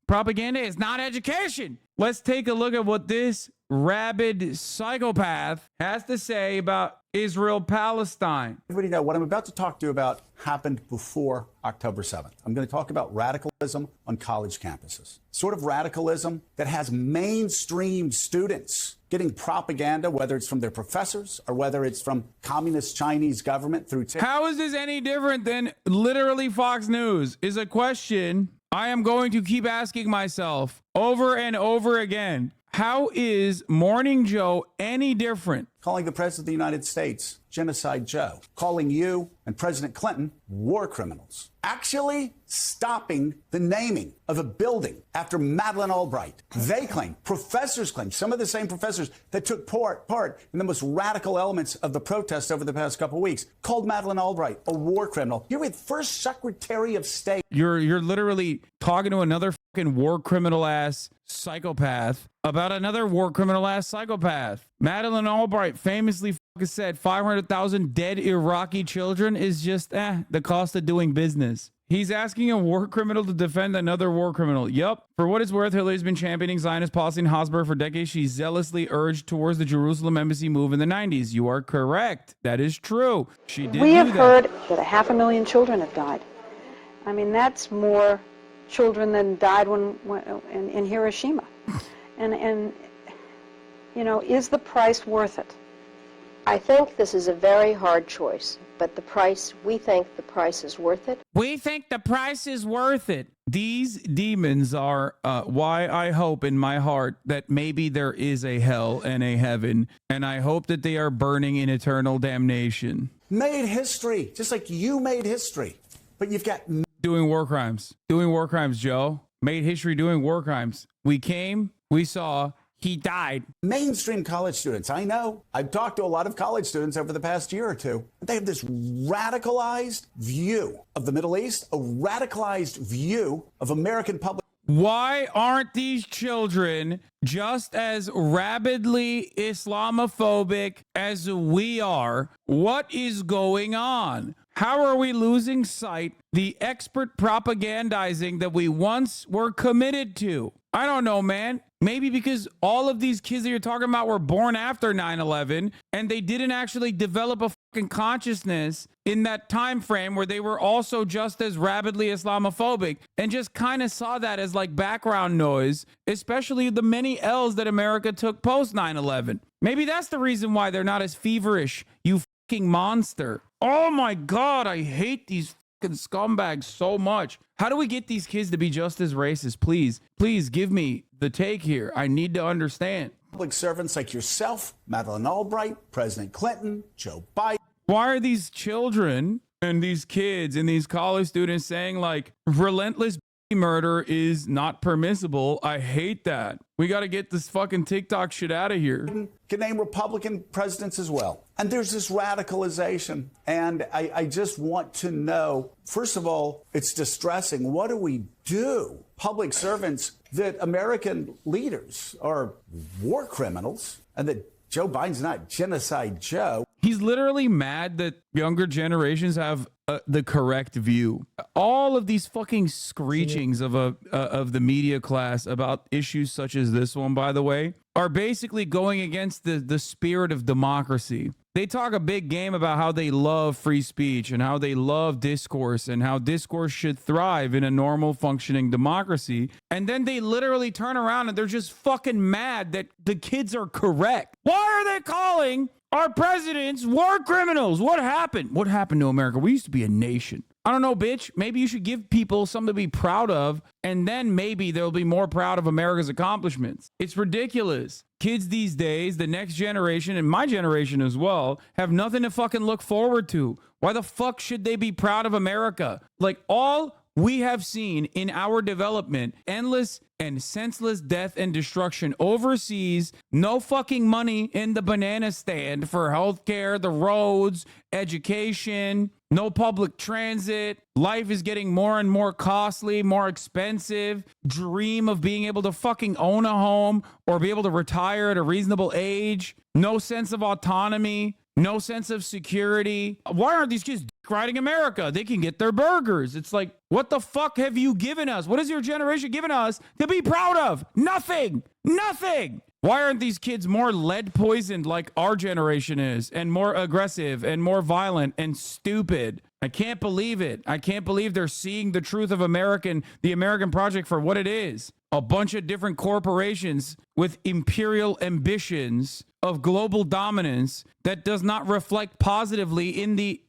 Propaganda is not education. Let's take a look at what this rabid psychopath has to say about Israel-Palestine. Everybody know what I'm about to talk to you about happened before October 7th. I'm going to talk about radicalism on college campuses. Sort of radicalism that has mainstream students getting propaganda, whether it's from their professors or whether it's from communist Chinese government through... How is this any different than literally Fox News? Is a question I am going to keep asking myself over and over again. How is Morning Joe any different? Calling the President of the United States Genocide Joe. Calling you and President Clinton war criminals. Actually stopping the naming of a building after Madeleine Albright. They claim, professors claim, some of the same professors that took part in the most radical elements of the protests over the past couple of weeks, called Madeleine Albright a war criminal. You're with First Secretary of State. You're literally talking to another fucking war criminal ass psychopath about another war criminal ass psychopath. Madeleine Albright famously said 500,000 dead Iraqi children is just the cost of doing business. He's asking a war criminal to defend another war criminal. Yup. For what it's worth, Hillary's been championing Zionist policy in Habsburg for decades. She zealously urged towards the Jerusalem embassy move in the 90s. You are correct. That is true. She did. We have heard that 500,000 children have died. I mean, that's more children than died in Hiroshima. And you know, is the price worth it? I think this is a very hard choice, but we think the price is worth it. We think the price is worth it. These demons are why I hope in my heart that maybe there is a hell and a heaven, and I hope that they are burning in eternal damnation. Made history, just like you made history. But you've got... Doing war crimes. Doing war crimes, Joe. Made history doing war crimes. We came, we saw... He died. Mainstream college students, I know. I've talked to a lot of college students over the past year or two. They have this radicalized view of the Middle East, a radicalized view of American public. Why aren't these children just as rabidly Islamophobic as we are? What is going on? How are we losing sight the expert propagandizing that we once were committed to? I don't know, man. Maybe because all of these kids that you're talking about were born after 9/11 and they didn't actually develop a fucking consciousness in that time frame where they were also just as rabidly Islamophobic and just kind of saw that as like background noise, especially the many L's that America took post 9/11. Maybe that's the reason why they're not as feverish, you fucking monster. Oh my God, I hate these fucking scumbags so much. How do we get these kids to be just as racist? Please give me the take here. I need to understand. Public servants like yourself, Madeleine Albright, President Clinton, Joe Biden. Why are these children and these kids and these college students saying like relentless murder is not permissible? I hate that. We got to get this fucking TikTok shit out of here. Can name Republican presidents as well. And there's this radicalization. And I just want to know, first of all, it's distressing. What do we do? Public servants that American leaders are war criminals and that Joe Biden's not Genocide Joe. He's literally mad that younger generations have the correct view. All of these fucking screechings of the media class about issues such as this one, by the way, are basically going against the spirit of democracy. They talk a big game about how they love free speech and how they love discourse and how discourse should thrive in a normal functioning democracy. And then they literally turn around and they're just fucking mad that the kids are correct. Why are they calling our presidents war criminals? What happened? What happened to America? We used to be a nation. I don't know, bitch. Maybe you should give people something to be proud of, and then maybe they'll be more proud of America's accomplishments. It's ridiculous. Kids these days, the next generation, and my generation as well, have nothing to fucking look forward to. Why the fuck should they be proud of America? Like, all we have seen in our development, endless and senseless death and destruction overseas, no fucking money in the banana stand for healthcare, the roads, education, no public transit. Life is getting more and more costly, more expensive. Dream of being able to fucking own a home or be able to retire at a reasonable age. No sense of autonomy. No sense of security. Why aren't these kids riding America? They can get their burgers. It's like, what the fuck have you given us? What has your generation given us to be proud of? Nothing. Nothing. Why aren't these kids more lead poisoned like our generation is, and more aggressive and more violent and stupid? I can't believe it. I can't believe they're seeing the truth of the American project for what it is. A bunch of different corporations with imperial ambitions of global dominance that does not reflect positively in the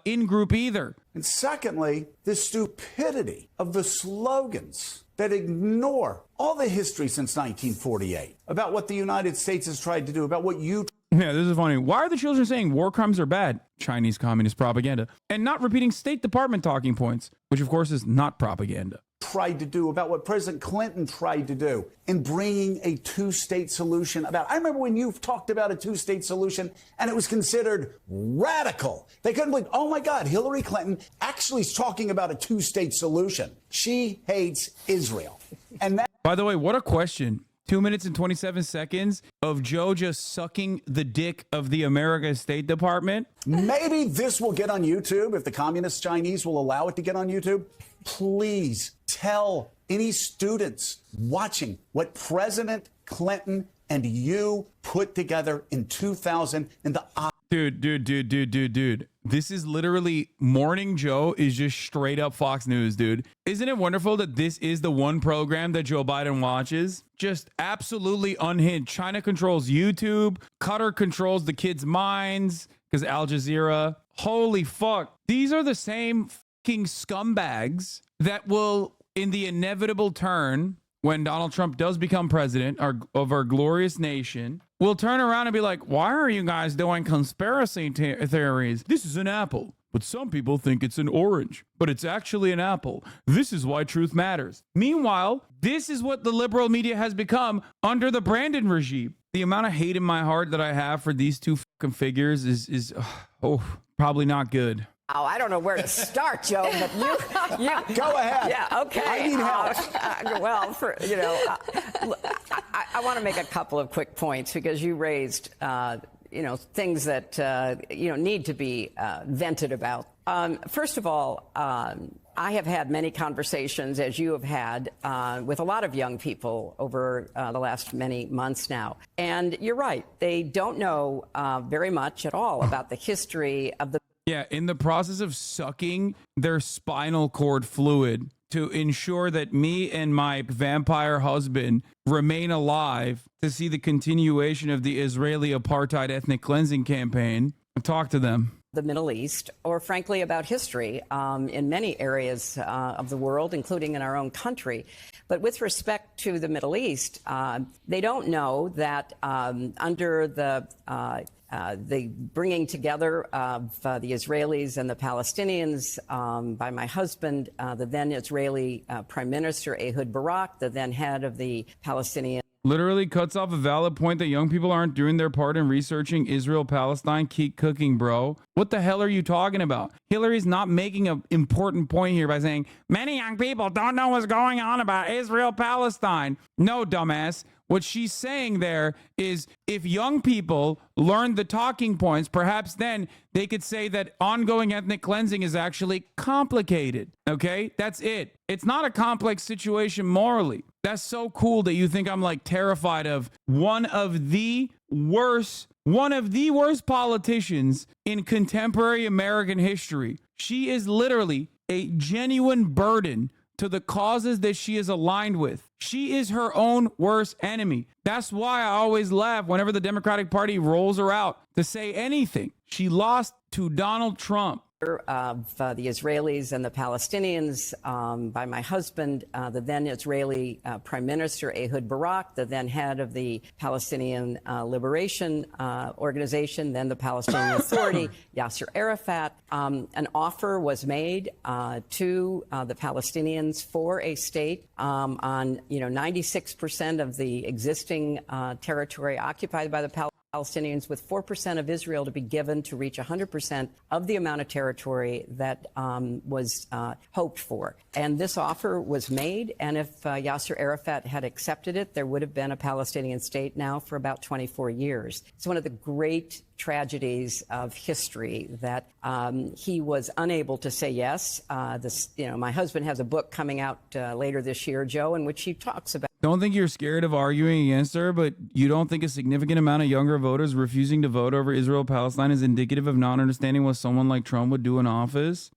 in-group either. And secondly, the stupidity of the slogans that ignore all the history since 1948 about what the United States has tried to do, about what you... Yeah, this is funny. Why are the children saying war crimes are bad? Chinese communist propaganda. And not repeating State Department talking points, which of course is not propaganda. Tried to do, about what President Clinton tried to do in bringing a two-state solution about. I remember when you talked about a two-state solution and it was considered radical. They couldn't believe, oh my God, Hillary Clinton actually is talking about a two-state solution. She hates Israel. And that, by the way, what a question. 2 minutes and 27 seconds of Joe just sucking the dick of the American State Department. maybe this will get on YouTube if the communist Chinese will allow it to get on YouTube. Please tell any students watching what President Clinton and you put together in 2000 in the... Dude. This is literally Morning Joe is just straight up Fox News, dude. Isn't it wonderful that this is the one program that Joe Biden watches? Just absolutely unhinged. China controls YouTube. Qatar controls the kids' minds because Al Jazeera. Holy fuck. These are the same fucking scumbags that will, in the inevitable turn, when Donald Trump does become president of our glorious nation, will turn around and be like, why are you guys doing conspiracy theories? This is an apple, but some people think it's an orange, but it's actually an apple. This is why truth matters. Meanwhile, this is what the liberal media has become under the Brandon regime. The amount of hate in my heart that I have for these two fucking figures is probably not good. Oh, I don't know where to start, Joe, but you Go ahead. Yeah, okay. I need help. Well, I want to make a couple of quick points because you raised, things that, need to be vented about. First of all, I have had many conversations, as you have had, with a lot of young people over the last many months now. And you're right. They don't know very much at all about the history of the... Yeah, in the process of sucking their spinal cord fluid to ensure that me and my vampire husband remain alive to see the continuation of the Israeli apartheid ethnic cleansing campaign, talk to them. The Middle East, or frankly about history in many areas of the world, including in our own country. But with respect to the Middle East, they don't know that under the bringing together of the Israelis and the Palestinians by my husband, the then Israeli Prime Minister Ehud Barak, the then head of the Palestinian... Literally cuts off a valid point that young people aren't doing their part in researching Israel-Palestine. Keep cooking, bro. What the hell are you talking about? Hillary's not making an important point here by saying, many young people don't know what's going on about Israel-Palestine. No, dumbass. What she's saying there is if young people learn the talking points, perhaps then they could say that ongoing ethnic cleansing is actually complicated. Okay? That's it. It's not a complex situation morally. That's so cool that you think I'm like terrified of one of the worst politicians in contemporary American history. She is literally a genuine burden to the causes that she is aligned with. She is her own worst enemy. That's why I always laugh whenever the Democratic Party rolls her out to say anything. She lost to Donald Trump. Of the Israelis and the Palestinians by my husband, the then Israeli Prime Minister Ehud Barak, the then head of the Palestinian Liberation Organization, then the Palestinian Authority, Yasser Arafat. An offer was made to the Palestinians for a state on 96% of the existing territory occupied by the Palestinians. Palestinians with 4% of Israel to be given to reach 100% of the amount of territory that was hoped for. And this offer was made, and if Yasser Arafat had accepted it, there would have been a Palestinian state now for about 24 years. It's one of the great tragedies of history that he was unable to say yes. My husband has a book coming out later this year, Joe, in which he talks about. Don't think you're scared of arguing against her, but you don't think a significant amount of younger voters refusing to vote over Israel-Palestine is indicative of not understanding what someone like Trump would do in office?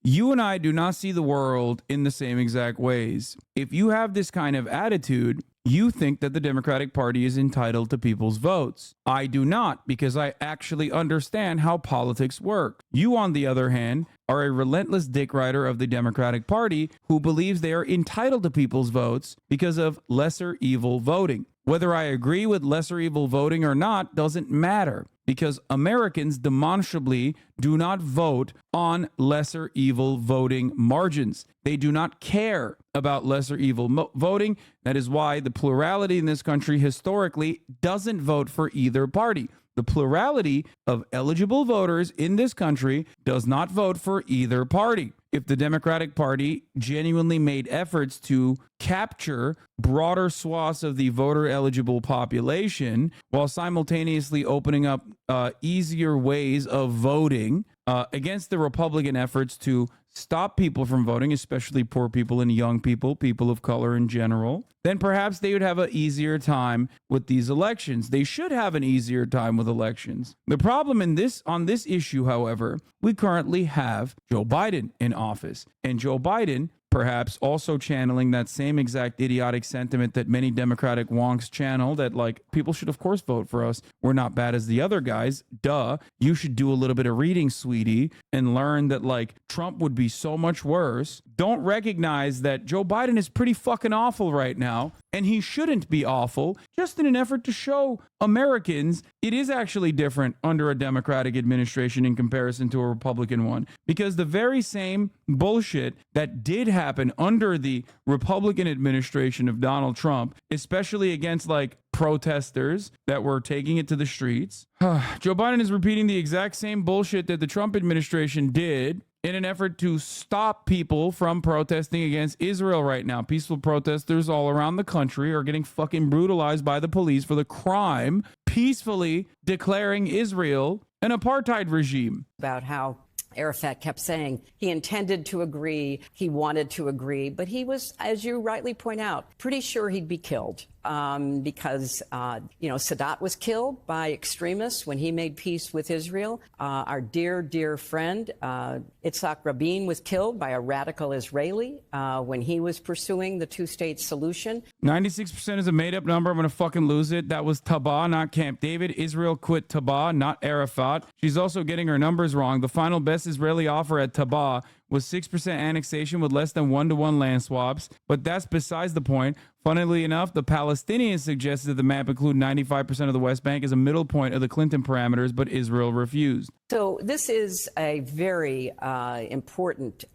You and I do not see the world in the same exact ways. If you have this kind of attitude, you think that the Democratic Party is entitled to people's votes. I do not, because I actually understand how politics work. You, on the other hand, are a relentless dick rider of the Democratic Party who believes they are entitled to people's votes because of lesser evil voting. Whether I agree with lesser evil voting or not doesn't matter, because Americans demonstrably do not vote on lesser evil voting margins. They do not care about lesser evil voting. That is why the plurality in this country historically doesn't vote for either party. The plurality of eligible voters in this country does not vote for either party. If the Democratic Party genuinely made efforts to capture broader swaths of the voter-eligible population while simultaneously opening up easier ways of voting against the Republican efforts to stop people from voting, especially poor people and young people, people of color in general, then perhaps they would have an easier time with these elections. They should have an easier time with elections. The problem on this issue, however, we currently have Joe Biden in office, and Joe Biden perhaps also channeling that same exact idiotic sentiment that many Democratic wonks channel, that like, people should of course vote for us. We're not bad as the other guys. Duh. You should do a little bit of reading, sweetie, and learn that like Trump would be so much worse. Don't recognize that Joe Biden is pretty fucking awful right now, and he shouldn't be awful, just in an effort to show Americans it is actually different under a Democratic administration in comparison to a Republican one. Because the very same bullshit that did happen under the Republican administration of Donald Trump, especially against like protesters that were taking it to the streets, Joe Biden is repeating the exact same bullshit that the Trump administration did in an effort to stop people from protesting against Israel right now. Peaceful protesters all around the country are getting fucking brutalized by the police for the crime peacefully declaring Israel an apartheid regime. About how Arafat kept saying he intended to agree, he wanted to agree, but he was, as you rightly point out, pretty sure he'd be killed. Because Sadat was killed by extremists when he made peace with Israel. Our dear, dear friend, Yitzhak Rabin, was killed by a radical Israeli when he was pursuing the two-state solution. 96% is a made-up number. I'm going to fucking lose it. That was Tabah, not Camp David. Israel quit Tabah, not Arafat. She's also getting her numbers wrong. The final best Israeli offer at Tabah was 6% annexation with less than 1-to-1 land swaps. But that's besides the point. Funnily enough, the Palestinians suggested that the map include 95% of the West Bank as a middle point of the Clinton parameters, but Israel refused. So this is a very important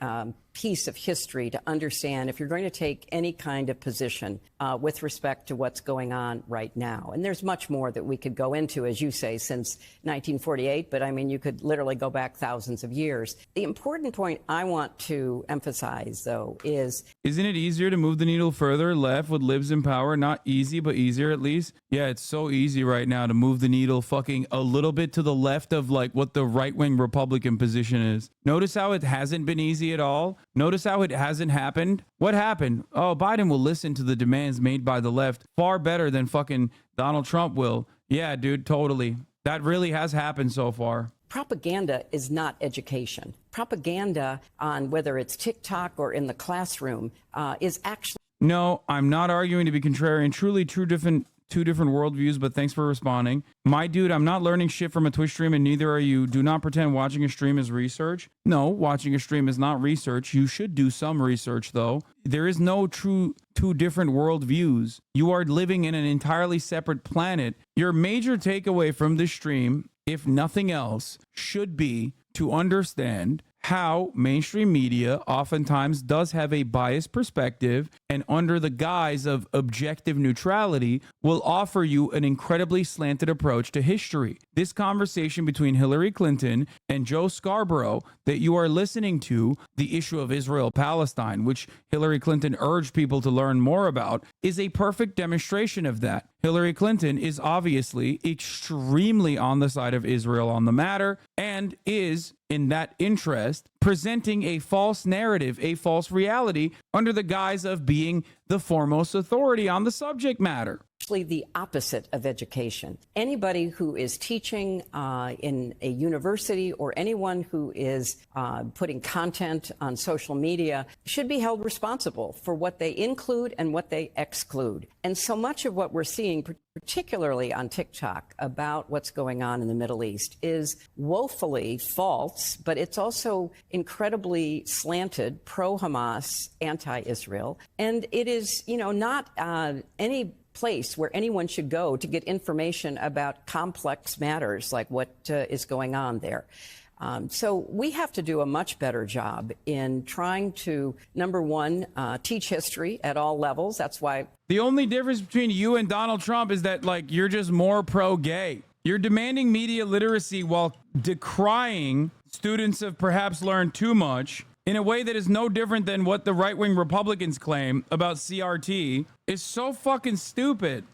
piece of history to understand if you're going to take any kind of position with respect to what's going on right now. And there's much more that we could go into, as you say, since 1948, but I mean, you could literally go back thousands of years. The important point I want to emphasize, though, is... Isn't it easier to move the needle further left with libs in power? Not easy, but easier at least. Yeah, it's so easy right now to move the needle fucking a little bit to the left of like what the right-wing Republican position is. Notice how it hasn't been easy at all? Notice how it hasn't happened? What happened? Oh, Biden will listen to the demands made by the left far better than fucking Donald Trump will. Yeah, dude, totally. That really has happened so far. Propaganda is not education. Propaganda, on whether it's TikTok or in the classroom, is actually... No, I'm not arguing to be contrarian. Truly two different worldviews, but thanks for responding. My dude, I'm not learning shit from a Twitch stream, and neither are you. Do not pretend watching a stream is research. No, watching a stream is not research. You should do some research, though. There is no true two different worldviews. You are living in an entirely separate planet. Your major takeaway from this stream, if nothing else, should be to understand how mainstream media oftentimes does have a biased perspective and under the guise of objective neutrality will offer you an incredibly slanted approach to history. This conversation between Hillary Clinton and Joe Scarborough that you are listening to, the issue of Israel-Palestine, which Hillary Clinton urged people to learn more about, is a perfect demonstration of that. Hillary Clinton is obviously extremely on the side of Israel on the matter and is, in that interest, presenting a false narrative, a false reality under the guise of being the foremost authority on the subject matter. Actually, the opposite of education. Anybody who is teaching in a university or anyone who is putting content on social media should be held responsible for what they include and what they exclude. And so much of what we're seeing, particularly on TikTok, about what's going on in the Middle East is woefully false, but it's also incredibly slanted, pro-Hamas, anti-Israel. And it is, not any place where anyone should go to get information about complex matters like what is going on there. So we have to do a much better job in trying to, number one, teach history at all levels. That's why the only difference between you and Donald Trump is that, you're just more pro-gay. You're demanding media literacy while decrying students have perhaps learned too much in a way that is no different than what the right-wing Republicans claim about CRT is so fucking stupid.